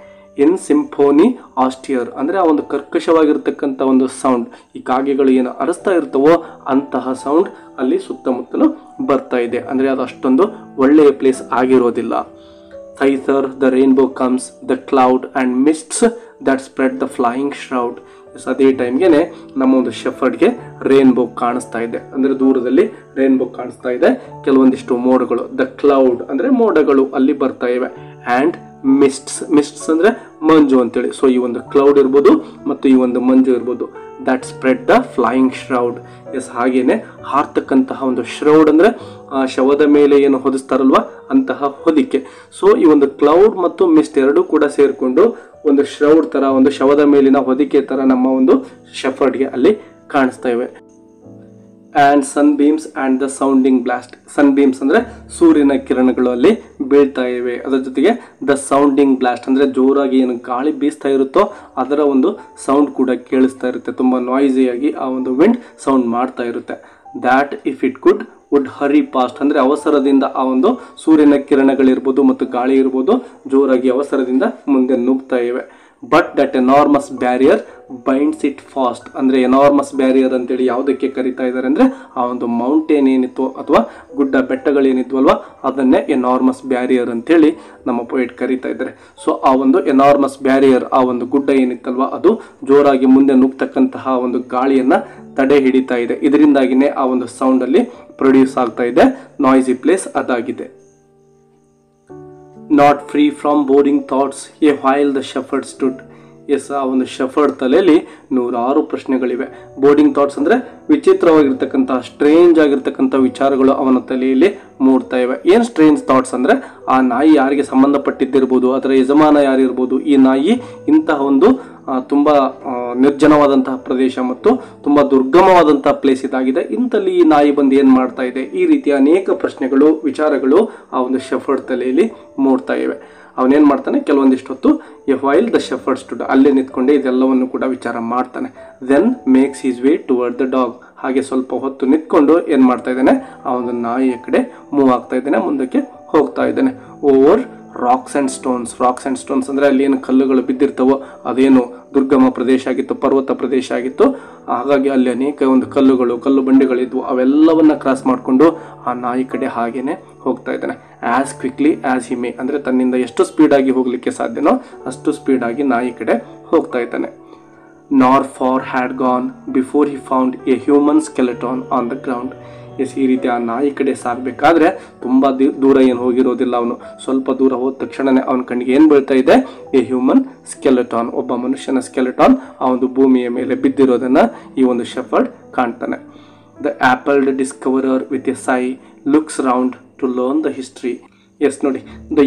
ಇನ್ ಸಿಂಫೋನಿ ಆಸ್ಟಿಯರ್ ಅಂದರೆ ಆ ಒಂದು ಕರ್ಕಶವಾಗಿರ್ತಕ್ಕಂಥ ಒಂದು ಸೌಂಡ್, ಈ ಕಾಗೆಗಳು ಏನು ಅರಸ್ತಾ ಇರ್ತವೋ ಅಂತಹ ಸೌಂಡ್ ಅಲ್ಲಿ ಸುತ್ತಮುತ್ತಲು ಬರ್ತಾ ಇದೆ. ಅಂದರೆ ಅದು ಅಷ್ಟೊಂದು ಒಳ್ಳೆಯ ಪ್ಲೇಸ್ ಆಗಿರೋದಿಲ್ಲ. Thither the rainbow comes the cloud and mists that spread the flying shroud. ಅದೇ ಟೈಮ್ಗೆ ನಮ್ಮ ಒಂದು ಶೆಫರ್ಡ್ಗೆ ರೇನ್ಬೋ ಕಾಣಿಸ್ತಾ ಇದೆ, ಅಂದರೆ ದೂರದಲ್ಲಿ ರೇನ್ಬೋ ಕಾಣಿಸ್ತಾ ಇದೆ. ಕೆಲವೊಂದಿಷ್ಟು ಮೋಡಗಳು, ದ ಕ್ಲೌಡ್ ಅಂದರೆ ಮೋಡಗಳು ಅಲ್ಲಿ ಬರ್ತಾ ಇವೆ. ಆ್ಯಂಡ್ ಮಿಸ್ಟ್ಸ್ ಅಂದರೆ ಮಂಜು ಅಂತೇಳಿ. ಸೊ ಈ ಒಂದು ಕ್ಲೌಡ್ ಇರ್ಬೋದು ಮತ್ತು ಈ ಒಂದು ಮಂಜು ಇರ್ಬೋದು. That spread the flying shroud. Yes, ಹಾಗೇನೆ ಹಾರ್ತಕ್ಕಂತಹ ಒಂದು ಶ್ರೌಡ್ ಅಂದರೆ ಶವದ ಮೇಲೆ ಏನು ಹೊದಿಸ್ತಾರಲ್ವ ಅಂತಹ ಹೊದಿಕೆ. ಸೊ ಈ ಒಂದು ಕ್ಲೌಡ್ ಮತ್ತು ಮಿಸ್ಟ್ ಎರಡೂ ಕೂಡ ಸೇರಿಕೊಂಡು ಒಂದು ಶ್ರೌಡ್ ತರ, ಒಂದು ಶವದ ಮೇಲಿನ ಹೊದಿಕೆ ತರ ನಮ್ಮ ಒಂದು ಶೆಫರ್ಡ್ಗೆ ಅಲ್ಲಿ ಕಾಣಿಸ್ತಾ ಇವೆ. And sunbeams and the sounding blast. Sunbeams ಅಂದರೆ ಸೂರ್ಯನ ಕಿರಣಗಳು ಅಲ್ಲಿ ಬೀಳ್ತಾ ಇವೆ. ಅದರ ಜೊತೆಗೆ ದ ಸೌಂಡಿಂಗ್ ಬ್ಲಾಸ್ಟ್ ಅಂದರೆ ಜೋರಾಗಿ ಏನು ಗಾಳಿ ಬೀಸ್ತಾ ಇರುತ್ತೋ ಅದರ ಒಂದು ಸೌಂಡ್ ಕೂಡ ಕೇಳಿಸ್ತಾ ಇರುತ್ತೆ. ತುಂಬ ನಾಯ್ಸಿಯಾಗಿ ಆ ಒಂದು ವಿಂಡ್ ಸೌಂಡ್ ಮಾಡ್ತಾ ಇರುತ್ತೆ. That if it could would hurry past ಅಂದರೆ ಅವಸರದಿಂದ ಆ ಒಂದು ಸೂರ್ಯನ ಕಿರಣಗಳಿರ್ಬೋದು ಮತ್ತು ಗಾಳಿ ಇರ್ಬೋದು ಜೋರಾಗಿ ಅವಸರದಿಂದ ಮುಂದೆ ನುಗ್ತಾ ಇವೆ. But that enormous barrier binds it fast. ಅಂದರೆ ಎನಾರ್ಮಸ್ ಬ್ಯಾರಿಯರ್ ಅಂತೇಳಿ ಯಾವುದಕ್ಕೆ ಕರಿತಾ ಇದ್ದಾರೆ ಅಂದರೆ ಆ ಒಂದು ಮೌಂಟೇನ್ ಏನಿತ್ತು ಅಥವಾ ಗುಡ್ಡ ಬೆಟ್ಟಗಳೇನಿದ್ವಲ್ವ ಅದನ್ನೇ ಎನಾರ್ಮಸ್ ಬ್ಯಾರಿಯರ್ ಅಂತೇಳಿ ನಮ್ಮ ಪೊಯಿಟ್ ಕರಿತಾ ಇದ್ದಾರೆ. ಸೊ ಆ ಒಂದು ಎನಾರ್ಮಸ್ ಬ್ಯಾರಿಯರ್, ಆ ಒಂದು ಗುಡ್ಡ ಏನಿತ್ತಲ್ವ ಅದು ಜೋರಾಗಿ ಮುಂದೆ ನುಗ್ತಕ್ಕಂತಹ ಒಂದು ಗಾಳಿಯನ್ನು ತಡೆ ಹಿಡಿತಾ ಇದೆ. ಇದರಿಂದಾಗಿನೇ ಆ ಒಂದು ಸೌಂಡಲ್ಲಿ ಪ್ರೊಡ್ಯೂಸ್ ಆಗ್ತಾ ಇದೆ. ನಾಯ್ಸಿ ಪ್ಲೇಸ್ ಅದಾಗಿದೆ. Not free from boring thoughts a while the shepherd stood. Yes, ಆ ಒಂದು ಶೆಫರ್ಡ್ ತಲೆಯಲ್ಲಿ 100 ಪ್ರಶ್ನೆಗಳಿವೆ. ಬೋರ್ಡಿಂಗ್ ಥಾಟ್ಸ್ ಅಂದರೆ ವಿಚಿತ್ರವಾಗಿರ್ತಕ್ಕಂಥ, ಸ್ಟ್ರೇಂಜ್ ಆಗಿರ್ತಕ್ಕಂಥ ವಿಚಾರಗಳು ಅವನ ತಲೆಯಲ್ಲಿ ಮೂಡ್ತಾ ಇವೆ. ಏನು ಸ್ಟ್ರೇಂಜ್ ಥಾಟ್ಸ್ ಅಂದರೆ ಆ ನಾಯಿ ಯಾರಿಗೆ ಸಂಬಂಧಪಟ್ಟಿದ್ದಿರ್ಬೋದು, ಅದರ ಯಜಮಾನ ಯಾರಿರ್ಬೋದು, ಈ ನಾಯಿ ಇಂತಹ ಒಂದು ತುಂಬ ನಿರ್ಜನವಾದಂತಹ ಪ್ರದೇಶ ಮತ್ತು ತುಂಬ ದುರ್ಗಮವಾದಂತಹ ಪ್ಲೇಸ್ ಇದಾಗಿದೆ, ಇಂಥಲ್ಲಿ ಈ ನಾಯಿ ಬಂದು ಏನು ಮಾಡ್ತಾ ಇದೆ, ಈ ರೀತಿಯ ಅನೇಕ ಪ್ರಶ್ನೆಗಳು, ವಿಚಾರಗಳು ಆ ಒಂದು ಶೆಫರ್ಡ್ ತಲೆಯಲ್ಲಿ ಮೂಡ್ತಾ ಇವೆ. ಅವನೇನು ಮಾಡ್ತಾನೆ, ಕೆಲವೊಂದಿಷ್ಟು ಹೊತ್ತು a while the shepherd stood ಅಲ್ಲೇ ನಿಂತ್ಕೊಂಡೆ ಇದೆಲ್ಲವನ್ನು ಕೂಡ ವಿಚಾರ ಮಾಡ್ತಾನೆ. Then makes his way toward the dog. ಹಾಗೆ ಸ್ವಲ್ಪ ಹೊತ್ತು ನಿಂತ್ಕೊಂಡು ಏನು ಮಾಡ್ತಾ ಇದ್ದಾನೆ, ಆ ಒಂದು ನಾಯಿಯ ಕಡೆ ಮೂವ್ ಆಗ್ತಾ ಇದ್ದಾನೆ, ಮುಂದಕ್ಕೆ ಹೋಗ್ತಾ ಇದ್ದಾನೆ. Over racks and stones. Racks and stones ಅಂದರೆ ಅಲ್ಲಿ ಏನು ಕಲ್ಲುಗಳು ಬಿದ್ದಿರ್ತವೋ ಅದೇನು ದುರ್ಗಮ ಪ್ರದೇಶ ಆಗಿತ್ತು, ಪರ್ವತ ಪ್ರದೇಶ ಆಗಿತ್ತು, ಹಾಗಾಗಿ ಅಲ್ಲಿ ಅನೇಕ ಒಂದು ಕಲ್ಲು ಬಂಡೆಗಳಿದ್ವು. ಅವೆಲ್ಲವನ್ನ ಕ್ರಾಸ್ ಮಾಡಿಕೊಂಡು ಆ ನಾಯಿ ಕಡೆ ಹಾಗೇನೆ ಹೋಗ್ತಾ ಇದ್ದಾನೆ. ಆ್ಯಸ್ ಕ್ವಿಕ್ಲಿ ಆ್ಯಸ್ ಹಿ ಮೇ ಅಂದರೆ ತನ್ನಿಂದ ಎಷ್ಟು ಸ್ಪೀಡಾಗಿ ಹೋಗಲಿಕ್ಕೆ ಸಾಧ್ಯನೋ ಅಷ್ಟು ಸ್ಪೀಡಾಗಿ ನಾಯಿ ಕಡೆ ಹೋಗ್ತಾ ಇದ್ದಾನೆ. Nor far had gone before he found a human skeleton on the ground. Yes, ಈ ರೀತಿ ಆ ನಾಯಿ ಕಡೆ ಸಾಗಬೇಕಾದ್ರೆ ತುಂಬ ದೂರ ಏನು ಹೋಗಿರೋದಿಲ್ಲ. ಅವನು ಸ್ವಲ್ಪ ದೂರ ಹೋದ ತಕ್ಷಣನೇ ಅವನ ಕಣ್ಣಿಗೆ ಏನು ಬೀಳ್ತಾ ಇದೆ, ಎ ಹ್ಯೂಮನ್ ಸ್ಕೆಲೆಟಾನ್, ಒಬ್ಬ ಮನುಷ್ಯನ ಸ್ಕೆಲೆಟಾನ್ ಆ ಒಂದು ಭೂಮಿಯ ಮೇಲೆ ಬಿದ್ದಿರೋದನ್ನು ಈ ಒಂದು ಶೆಫರ್ಡ್ ಕಾಣ್ತಾನೆ. The appalled discoverer with a sigh looks round to learn the history. Yes, ನೋಡಿ, ದ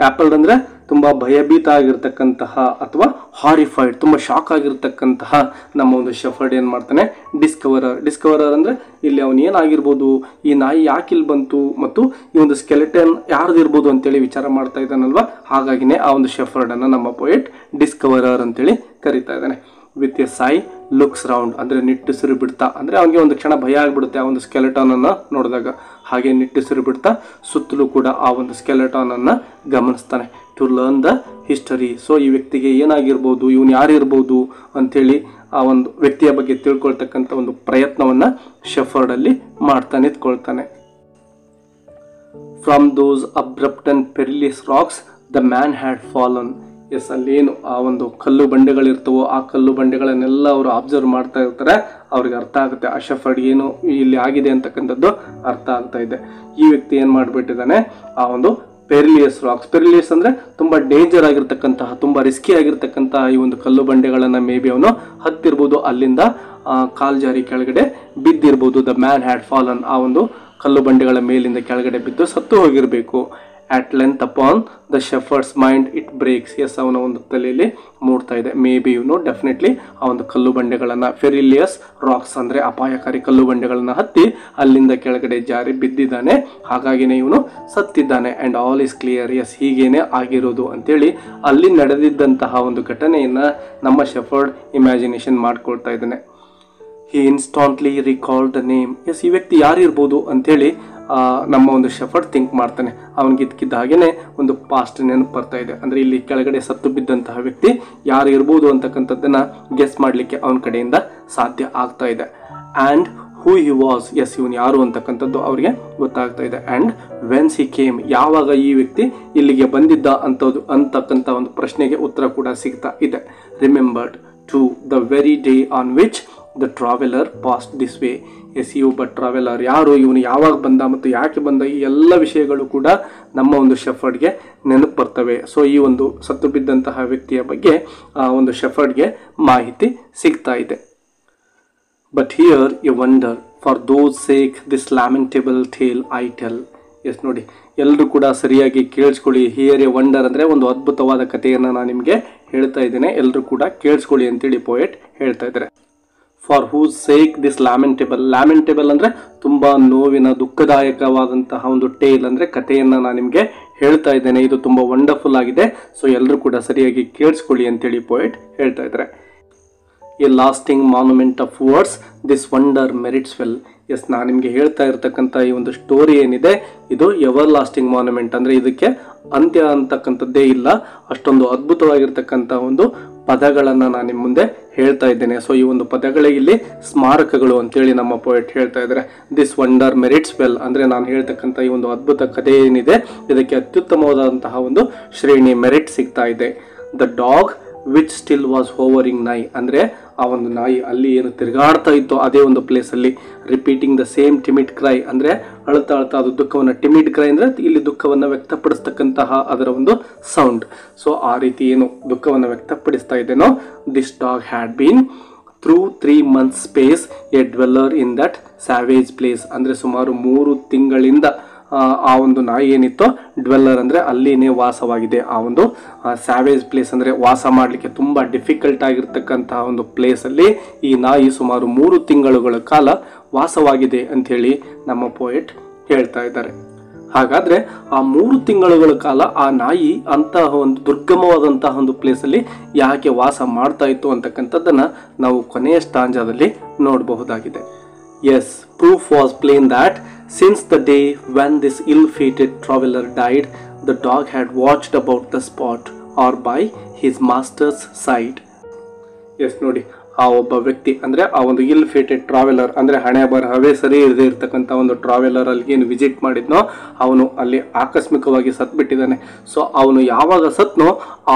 ಆ್ಯಪಲ್ಡ್ ಅಂದರೆ ತುಂಬ ಭಯಭೀತ ಆಗಿರ್ತಕ್ಕಂತಹ ಅಥವಾ ಹಾರಿಫೈಡ್, ತುಂಬ ಶಾಕ್ ಆಗಿರ್ತಕ್ಕಂತಹ ನಮ್ಮ ಒಂದು ಶೆಫರ್ಡ್ ಏನು ಮಾಡ್ತಾನೆ, ಡಿಸ್ಕವರರ್ ಅಂದರೆ ಇಲ್ಲಿ ಅವನು ಏನಾಗಿರ್ಬೋದು, ಈ ನಾಯಿ ಯಾಕೆ ಇಲ್ಲಿ ಬಂತು ಮತ್ತು ಈ ಒಂದು ಸ್ಕೆಲೆಟನ್ ಯಾರ್ದಿರ್ಬೋದು ಅಂತೇಳಿ ವಿಚಾರ ಮಾಡ್ತಾ ಇದ್ದಾನಲ್ವ. ಹಾಗಾಗಿನೇ ಆ ಒಂದು ಶೆಫರ್ಡನ್ನು ನಮ್ಮ ಪೊಯೆಟ್ ಡಿಸ್ಕವರರ್ ಅಂತೇಳಿ ಕರಿತಾ ಇದ್ದಾನೆ. With a sigh looks round ಅಂದರೆ ನಿಟ್ಟುಸಿರು ಬಿಡ್ತಾ, ಅಂದರೆ ಅವನಿಗೆ ಒಂದು ಕ್ಷಣ ಭಯ ಆಗಿಬಿಡುತ್ತೆ ಆ ಒಂದು ಸ್ಕೆಲೆಟಾನನ್ನು ನೋಡಿದಾಗ. ಹಾಗೆ ನಿಟ್ಟುಸಿರು ಬಿಡ್ತಾ ಸುತ್ತಲೂ ಕೂಡ ಆ ಒಂದು ಸ್ಕೆಲೆಟಾನನ್ನು ಗಮನಿಸ್ತಾನೆ. To learn the history. So ಈ ವ್ಯಕ್ತಿಗೆ ಏನಾಗಿರ್ಬೋದು, ಇವನು ಯಾರಿರ್ಬೋದು ಅಂಥೇಳಿ ಆ ಒಂದು ವ್ಯಕ್ತಿಯ ಬಗ್ಗೆ ತಿಳ್ಕೊಳ್ತಕ್ಕಂಥ ಒಂದು ಪ್ರಯತ್ನವನ್ನು ಶೆಫರ್ಡಲ್ಲಿ ಮಾಡ್ತಾ ನಿಂತ್ಕೊಳ್ತಾನೆ. From those abrupt and perilous rocks the man had fallen. Yes, ಅಲ್ಲೇನು ಆ ಒಂದು ಕಲ್ಲು ಬಂಡೆಗಳಿರ್ತವೋ ಆ ಕಲ್ಲು ಬಂಡೆಗಳನ್ನೆಲ್ಲ ಅವರು ಅಬ್ಸರ್ವ್ ಮಾಡ್ತಾ ಇರ್ತಾರೆ. ಅವ್ರಿಗೆ ಅರ್ಥ ಆಗುತ್ತೆ ಆ ಶೆಫರ್ಡ್ ಏನು ಇಲ್ಲಿ ಆಗಿದೆ ಅಂತಕ್ಕಂಥದ್ದು ಅರ್ಥ ಆಗ್ತಾ ಇದೆ. ಈ ವ್ಯಕ್ತಿ ಏನು ಮಾಡಿಬಿಟ್ಟಿದ್ದಾನೆ, ಆ ಒಂದು ಪೆರಿಲಿಯಸ್ ರಾಕ್ಸ್, ಪೆರಿಲಿಯಸ್ ಅಂದರೆ ತುಂಬ ಡೇಂಜರ್ ಆಗಿರ್ತಕ್ಕಂತಹ, ತುಂಬ ರಿಸ್ಕಿ ಆಗಿರ್ತಕ್ಕಂತಹ ಈ ಒಂದು ಕಲ್ಲು ಬಂಡೆಗಳನ್ನು ಮೇ ಬಿ ಅವನು ಹತ್ತಿರ್ಬೋದು, ಅಲ್ಲಿಂದ ಕಾಲ್ ಜಾರಿ ಕೆಳಗಡೆ ಬಿದ್ದಿರ್ಬೋದು. ದ ಮ್ಯಾನ್ ಹ್ಯಾಡ್ ಫಾಲನ್, ಆ ಒಂದು ಕಲ್ಲು ಬಂಡೆಗಳ ಮೇಲಿಂದ ಕೆಳಗಡೆ ಬಿದ್ದು ಸತ್ತು ಹೋಗಿರಬೇಕು. At length upon the shepherd's mind it breaks, yes, ಅವನ ಒಂದು ತಲೆಯಲ್ಲಿ ಮೂಡ್ತಾ ಇದೆ. ಮೇ ಬಿ ಇವನು ಡೆಫಿನೆಟ್ಲಿ ಆ ಒಂದು ಕಲ್ಲು ಬಂಡೆಗಳನ್ನು, ಫೆರಿಲಿಯಸ್ ರಾಕ್ಸ್ ಅಂದರೆ ಅಪಾಯಕಾರಿ ಕಲ್ಲು ಬಂಡೆಗಳನ್ನು ಹತ್ತಿ ಅಲ್ಲಿಂದ ಕೆಳಗಡೆ ಜಾರಿ ಬಿದ್ದಿದ್ದಾನೆ, ಹಾಗಾಗಿನೇ ಇವನು ಸತ್ತಿದ್ದಾನೆ. And all is clear, yes, ಹೀಗೇನೆ ಆಗಿರೋದು ಅಂತೇಳಿ ಅಲ್ಲಿ ನಡೆದಿದ್ದಂತಹ ಒಂದು ಘಟನೆಯನ್ನು ನಮ್ಮ ಶೆಫರ್ಡ್ ಇಮ್ಯಾಜಿನೇಷನ್ ಮಾಡ್ಕೊಳ್ತಾ ಇದ್ದಾನೆ. ಹಿ ಇನ್ಸ್ಟಾಂಟ್ಲಿ ರಿಕಾಲ್ಡ್ ದ ನೇಮ್, ಎಸ್, ಈ ವ್ಯಕ್ತಿ ಯಾರಿರ್ಬೋದು ಅಂಥೇಳಿ ನಮ್ಮ ಒಂದು ಶೆಫರ್ಡ್ ಥಿಂಕ್ ಮಾಡ್ತಾನೆ. ಅವನಿಗೆ ಇದ್ಕಿದ್ದ ಹಾಗೇನೆ ಒಂದು ಪಾಸ್ಟ್ ನೆನಪು ಬರ್ತಾ ಇದೆ. ಅಂದರೆ ಇಲ್ಲಿ ಕೆಳಗಡೆ ಸತ್ತು ಬಿದ್ದಂತಹ ವ್ಯಕ್ತಿ ಯಾರು ಇರ್ಬೋದು ಅಂತಕ್ಕಂಥದ್ದನ್ನು ಗೆಸ್ ಮಾಡಲಿಕ್ಕೆ ಅವನ ಕಡೆಯಿಂದ ಸಾಧ್ಯ ಆಗ್ತಾ ಇದೆ. And who he was, yes, ಇವನು ಯಾರು ಅಂತಕ್ಕಂಥದ್ದು ಅವರಿಗೆ ಗೊತ್ತಾಗ್ತಾ ಇದೆ. ಆ್ಯಂಡ್ ವೆನ್ಸ್ ಹಿ ಕೇಮ್, ಯಾವಾಗ ಈ ವ್ಯಕ್ತಿ ಇಲ್ಲಿಗೆ ಬಂದಿದ್ದ ಅಂತಕ್ಕಂಥ ಒಂದು ಪ್ರಶ್ನೆಗೆ ಉತ್ತರ ಕೂಡ ಸಿಗ್ತಾ ಇದೆ. Remembered to the very day on which the traveller passed this way, yes, ಒಬ್ಬ ಟ್ರಾವೆಲರ್ ಯಾರು, ಇವನು ಯಾವಾಗ ಬಂದ ಮತ್ತು ಯಾಕೆ ಬಂದ, ಈ ಎಲ್ಲ ವಿಷಯಗಳು ಕೂಡ ನಮ್ಮ ಒಂದು ಶೆಫರ್ಡ್ಗೆ ನೆನಪು ಬರ್ತವೆ. ಸೊ ಈ ಒಂದು ಸತ್ತು ಬಿದ್ದಂತಹ ವ್ಯಕ್ತಿಯ ಬಗ್ಗೆ ಒಂದು ಶೆಫರ್ಡ್ಗೆ ಮಾಹಿತಿ ಸಿಗ್ತಾ ಇದೆ. But hear a wonder for those sake this lamentable tale I tell, yes, ನೋಡಿ, ಎಲ್ಲರೂ ಕೂಡ ಸರಿಯಾಗಿ ಕೇಳಿಸ್ಕೊಳ್ಳಿ. ಹಿಯರ್ ಎ ವಂಡರ್ ಅಂದರೆ ಒಂದು ಅದ್ಭುತವಾದ ಕಥೆಯನ್ನು ನಾನು ನಿಮಗೆ ಹೇಳ್ತಾ ಇದ್ದೇನೆ, ಎಲ್ಲರೂ ಕೂಡ ಕೇಳಿಸ್ಕೊಳ್ಳಿ ಅಂತೇಳಿ ಪೋಯೆಟ್ ಹೇಳ್ತಾ ಇದ್ದಾರೆ. ಫಾರ್ ಹೂಸ್ ಸೇಕ್ ದಿಸ್ ಲ್ಯಾಮೆಂಟೇಬಲ್, ಲ್ಯಾಮೆಂಟೇಬಲ್ ಅಂದರೆ ತುಂಬ ನೋವಿನ ದುಃಖದಾಯಕವಾದಂತಹ ಒಂದು ಟೇಲ್ ಅಂದರೆ ಕಥೆಯನ್ನು ನಾನು ನಿಮಗೆ ಹೇಳ್ತಾ ಇದ್ದೇನೆ. ಇದು ತುಂಬ ವಂಡರ್ಫುಲ್ ಆಗಿದೆ, ಸೊ ಎಲ್ಲರೂ ಕೂಡ ಸರಿಯಾಗಿ ಕೇಳಿಸ್ಕೊಳ್ಳಿ ಅಂತೇಳಿ ಪೋಯೆಟ್ ಹೇಳ್ತಾ ಇದ್ದಾರೆ. A lasting monument of words this wonder merits well, yes, ನಾನು ನಿಮಗೆ ಹೇಳ್ತಾ ಇರ್ತಕ್ಕಂಥ ಈ ಒಂದು ಸ್ಟೋರಿ ಏನಿದೆ ಇದು ಎವರ್ ಲಾಸ್ಟಿಂಗ್ ಮಾನ್ಯುಮೆಂಟ್, ಅಂದರೆ ಇದಕ್ಕೆ ಅಂತ್ಯ ಅಂತಕ್ಕಂಥದ್ದೇ ಇಲ್ಲ, ಅಷ್ಟೊಂದು ಅದ್ಭುತವಾಗಿರ್ತಕ್ಕಂಥ ಒಂದು ಪದಗಳನ್ನು ನಾನು ನಿಮ್ಮ ಮುಂದೆ ಹೇಳ್ತಾ ಇದ್ದೇನೆ. ಸೊ ಈ ಒಂದು ಪದಗಳೇ ಇಲ್ಲಿ ಸ್ಮಾರಕಗಳು ಅಂತೇಳಿ ನಮ್ಮ ಪೋಯೆಟ್ ಹೇಳ್ತಾ ಇದ್ದಾರೆ. ದಿಸ್ ವಂಡರ್ ಮೆರಿಟ್ಸ್ ವೆಲ್ ಅಂದರೆ ನಾನು ಹೇಳ್ತಕ್ಕಂಥ ಈ ಒಂದು ಅದ್ಭುತ ಕಥೆ ಏನಿದೆ ಇದಕ್ಕೆ ಅತ್ಯುತ್ತಮವಾದಂತಹ ಒಂದು ಶ್ರೇಣಿ ಮೆರಿಟ್ ಸಿಗ್ತಾ ಇದೆ. The dog which still was hovering nigh, ಅಂದರೆ ಆ ಒಂದು ನಾಯಿ ಅಲ್ಲಿ ಏನು ತಿರುಗಾಡ್ತಾ ಇತ್ತು ಅದೇ ಒಂದು ಪ್ಲೇಸಲ್ಲಿ. Repeating the same timid CRY, ಅಂದರೆ ಅಳ್ತಾ ಅಳ್ತಾ ಅದು ದುಃಖವನ್ನು, ಟಿಮಿಡ್ ಕ್ರೈ ಅಂದರೆ ಇಲ್ಲಿ ದುಃಖವನ್ನು ವ್ಯಕ್ತಪಡಿಸ್ತಕ್ಕಂತಹ ಅದರ ಒಂದು ಸೌಂಡ್. ಸೊ ಆ ರೀತಿ ಏನು ದುಃಖವನ್ನು ವ್ಯಕ್ತಪಡಿಸ್ತಾ ಇದ್ದೇನೋ, this dog had been through 3 months space a dweller in that savage place, ಅಂದರೆ ಸುಮಾರು 3 ತಿಂಗಳಿಂದ ಆ ಒಂದು ನಾಯಿ ಏನಿತ್ತೋ ಡ್ವೆಲ್ಲರ್ ಅಂದರೆ ಅಲ್ಲಿನೇ ವಾಸವಾಗಿದೆ. ಆ ಒಂದು ಸ್ಯಾವೇಜ್ ಪ್ಲೇಸ್ ಅಂದರೆ ವಾಸ ಮಾಡಲಿಕ್ಕೆ ತುಂಬ ಡಿಫಿಕಲ್ಟ್ ಆಗಿರ್ತಕ್ಕಂತಹ ಒಂದು ಪ್ಲೇಸಲ್ಲಿ ಈ ನಾಯಿ ಸುಮಾರು 3 ತಿಂಗಳುಗಳ ಕಾಲ ವಾಸವಾಗಿದೆ ಅಂಥೇಳಿ ನಮ್ಮ ಪೋಯೆಟ್ ಹೇಳ್ತಾ ಇದ್ದಾರೆ. ಹಾಗಾದರೆ ಆ 3 ತಿಂಗಳುಗಳ ಕಾಲ ಆ ನಾಯಿ ಅಂತಹ ಒಂದು ದುರ್ಗಮವಾದಂತಹ ಒಂದು ಪ್ಲೇಸಲ್ಲಿ ಯಾಕೆ ವಾಸ ಮಾಡ್ತಾ ಇತ್ತು ಅಂತಕ್ಕಂಥದ್ದನ್ನು ನಾವು ಕೊನೆಯ ಸ್ಟಾಂಜಾದಲ್ಲಿ ನೋಡಬಹುದಾಗಿದೆ. Yes, proof was plain that since the day when this ill-fated traveler died, the dog had watched about the spot or by his master's side. Yes, ನೋಡಿ, ಆ ಒಬ್ಬ ವ್ಯಕ್ತಿ ಅಂದರೆ ಆ ಒಂದು ಇಲ್ ಫೇಟೆಡ್ ಟ್ರಾವೆಲರ್ ಅಂದರೆ ಹಣೆ ಬರಹವೇ ಸರಿ ಇರದೇ ಇರ್ತಕ್ಕಂಥ ಒಂದು ಟ್ರಾವೆಲರ್ ಅಲ್ಲಿ ಏನು ವಿಸಿಟ್ ಮಾಡಿದ್ನೋ ಅವನು ಅಲ್ಲಿ ಆಕಸ್ಮಿಕವಾಗಿ ಸತ್ಬಿಟ್ಟಿದ್ದಾನೆ. ಸೊ ಅವನು ಯಾವಾಗ ಸತ್ನೋ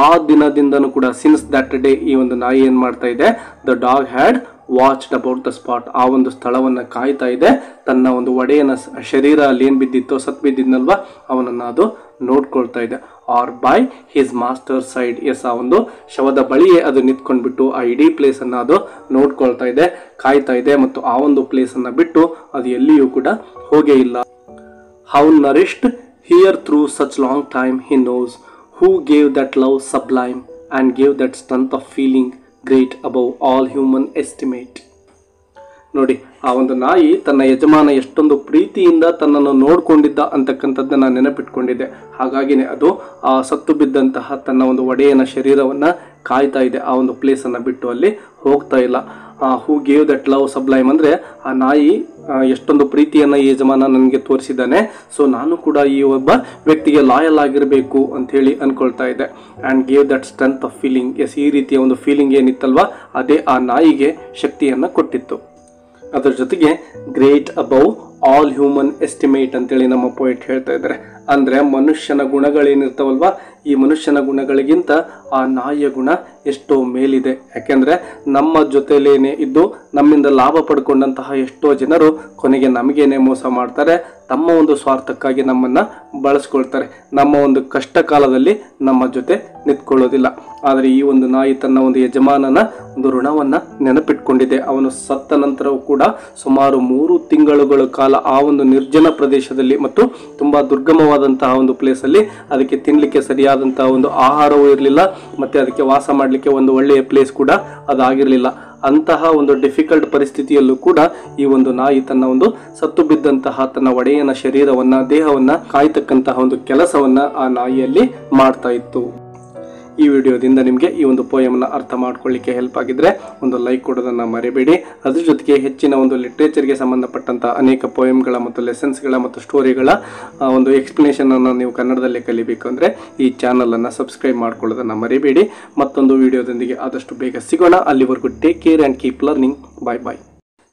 ಆ ದಿನದಿಂದನೂ ಕೂಡ ಸಿನ್ಸ್ ದಟ್ ಡೇ ಈ ಒಂದು ನಾಯಿ ಏನು ಮಾಡ್ತಾ ಇದೆ, the dog had watched about the spot, ಆ ಒಂದು ಸ್ಥಳವನ್ನು ಕಾಯ್ತಾ ಇದೆ. ತನ್ನ ಒಂದು ಒಡೆಯನ ಶರೀರ ಅಲ್ಲಿ ಏನು ಬಿದ್ದಿತ್ತೋ, ಸತ್ ಬಿದ್ದಿದ್ನಲ್ವ, ಅವನನ್ನು ಅದು ನೋಡ್ಕೊಳ್ತಾ ಇದೆ. Or by his master side, yes, ಆ ಒಂದು ಶವದ ಬಳಿಯೇ ಅದು ನಿಂತ್ಕೊಂಡ್ಬಿಟ್ಟು ಆ ಇಡೀ ಪ್ಲೇಸನ್ನು ಅದು ನೋಡ್ಕೊಳ್ತಾ ಇದೆ, ಕಾಯ್ತಾ ಇದೆ, ಮತ್ತು ಆ ಒಂದು ಪ್ಲೇಸನ್ನು ಬಿಟ್ಟು ಅದು ಎಲ್ಲಿಯೂ ಕೂಡ ಹೋಗೇ ಇಲ್ಲ. How nourished here through such long time he knows who gave that love Sublime and gave that strength of feeling great above all human estimate. ನೋಡಿ, ಆ ಒಂದು ನಾಯಿ ತನ್ನ ಯಜಮಾನ ಎಷ್ಟೊಂದು ಪ್ರೀತಿಯಿಂದ ತನ್ನನ್ನು ನೋಡ್ಕೊಂಡಿದ್ದ ಅಂತಕ್ಕಂಥದ್ದನ್ನು ನೆನಪಿಟ್ಕೊಂಡಿದೆ. ಹಾಗಾಗಿನೇ ಅದು ಆ ಸತ್ತು ಬಿದ್ದಂತಹ ತನ್ನ ಒಂದು ಒಡೆಯನ ಶರೀರವನ್ನು ಕಾಯ್ತಾ ಇದೆ, ಆ ಒಂದು ಪ್ಲೇಸನ್ನು ಬಿಟ್ಟು ಅಲ್ಲಿ ಹೋಗ್ತಾ ಇಲ್ಲ. Who gave that love Sublime ಅಂದರೆ ಆ ನಾಯಿ ಎಷ್ಟೊಂದು ಪ್ರೀತಿಯನ್ನು ಈ ಯಜಮಾನ ನನಗೆ ತೋರಿಸಿದ್ದಾನೆ, ಸೊ ನಾನು ಕೂಡ ಈ ಒಬ್ಬ ವ್ಯಕ್ತಿಗೆ ಲಾಯಲ್ ಆಗಿರಬೇಕು ಅಂಥೇಳಿ ಅಂದ್ಕೊಳ್ತಾ ಇದೆ. And gave that strength of feeling, yes, ಈ ರೀತಿಯ ಒಂದು ಫೀಲಿಂಗ್ ಏನಿತ್ತಲ್ವ ಅದೇ ಆ ನಾಯಿಗೆ ಶಕ್ತಿಯನ್ನು ಕೊಟ್ಟಿತ್ತು. ಅದರ ಜೊತೆಗೆ great above all human estimate ಅಂತೇಳಿ ನಮ್ಮ ಪೋಯೆಟ್ ಹೇಳ್ತಾ ಇದ್ದಾರೆ. ಅಂದರೆ ಮನುಷ್ಯನ ಗುಣಗಳೇನಿರ್ತಾವಲ್ವ, ಈ ಮನುಷ್ಯನ ಗುಣಗಳಿಗಿಂತ ಆ ನಾಯಿಯ ಗುಣ ಎಷ್ಟೋ ಮೇಲಿದೆ. ಯಾಕೆಂದರೆ ನಮ್ಮ ಜೊತೆಲೇನೆ ಇದ್ದು ನಮ್ಮಿಂದ ಲಾಭ ಪಡ್ಕೊಂಡಂತಹ ಎಷ್ಟೋ ಜನರು ಕೊನೆಗೆ ನಮಗೇನೆ ಮೋಸ ಮಾಡ್ತಾರೆ, ತಮ್ಮ ಒಂದು ಸ್ವಾರ್ಥಕ್ಕಾಗಿ ನಮ್ಮನ್ನು ಬಳಸ್ಕೊಳ್ತಾರೆ, ನಮ್ಮ ಒಂದು ಕಷ್ಟ ಕಾಲದಲ್ಲಿ ನಮ್ಮ ಜೊತೆ ನಿಂತ್ಕೊಳ್ಳೋದಿಲ್ಲ. ಆದರೆ ಈ ಒಂದು ನಾಯಿ ತನ್ನ ಒಂದು ಯಜಮಾನನ ಒಂದು ಋಣವನ್ನು ನೆನಪಿಟ್ಕೊಂಡಿದೆ. ಅವನು ಸತ್ತ ನಂತರವೂ ಕೂಡ ಸುಮಾರು 3 ತಿಂಗಳುಗಳ ಕಾಲ ಆ ಒಂದು ನಿರ್ಜನ ಪ್ರದೇಶದಲ್ಲಿ ಮತ್ತು ತುಂಬ ದುರ್ಗಮವಾದಂತಹ ಒಂದು ಪ್ಲೇಸಲ್ಲಿ ಅದಕ್ಕೆ ತಿನ್ನಲಿಕ್ಕೆ ಸರಿಯಾದಂತಹ ಒಂದು ಆಹಾರವೂ ಇರಲಿಲ್ಲ, ಮತ್ತು ಅದಕ್ಕೆ ವಾಸ ಮಾಡಲಿಕ್ಕೆ ಒಂದು ಒಳ್ಳೆಯ ಪ್ಲೇಸ್ ಕೂಡ ಅದಾಗಿರಲಿಲ್ಲ. ಅಂತಹ ಒಂದು ಡಿಫಿಕಲ್ಟ್ ಪರಿಸ್ಥಿತಿಯಲ್ಲೂ ಕೂಡ ಈ ಒಂದು ನಾಯಿ ತನ್ನ ಒಂದು ಸತ್ತು ಬಿದ್ದಂತಹ ತನ್ನ ಒಡೆಯನ ಶರೀರವನ್ನ, ದೇಹವನ್ನ ಕಾಯ್ತಕ್ಕಂತಹ ಒಂದು ಕೆಲಸವನ್ನ ಆ ನಾಯಿಯಲ್ಲಿ ಮಾಡ್ತಾ ಇತ್ತು. ಈ ವಿಡಿಯೋದಿಂದ ನಿಮಗೆ ಈ ಒಂದು ಪೋಯಮನ್ನು ಅರ್ಥ ಮಾಡ್ಕೊಳ್ಳಿಕ್ಕೆ ಹೆಲ್ಪ್ ಆಗಿದ್ರೆ ಒಂದು ಲೈಕ್ ಕೊಡೋದನ್ನು ಮರಿಬೇಡಿ. ಅದ್ರ ಜೊತೆಗೆ ಹೆಚ್ಚಿನ ಒಂದು ಲಿಟ್ರೇಚರ್ಗೆ ಸಂಬಂಧಪಟ್ಟಂಥ ಅನೇಕ ಪೋಯಮ್ಗಳ ಮತ್ತು ಲೆಸನ್ಸ್ಗಳ ಮತ್ತು ಸ್ಟೋರಿಗಳ ಒಂದು ಎಕ್ಸ್ಪ್ಲನೇಷನನ್ನು ನೀವು ಕನ್ನಡದಲ್ಲೇ ಕಲಿಬೇಕು ಅಂದರೆ ಈ ಚಾನಲನ್ನು ಸಬ್ಸ್ಕ್ರೈಬ್ ಮಾಡ್ಕೊಳ್ಳೋದನ್ನು ಮರಿಬೇಡಿ. ಮತ್ತೊಂದು ವಿಡಿಯೋದೊಂದಿಗೆ ಆದಷ್ಟು ಬೇಗ ಸಿಗೋಣ. ಅಲ್ಲಿವರೆಗೂ take care and keep learning. Bye bye.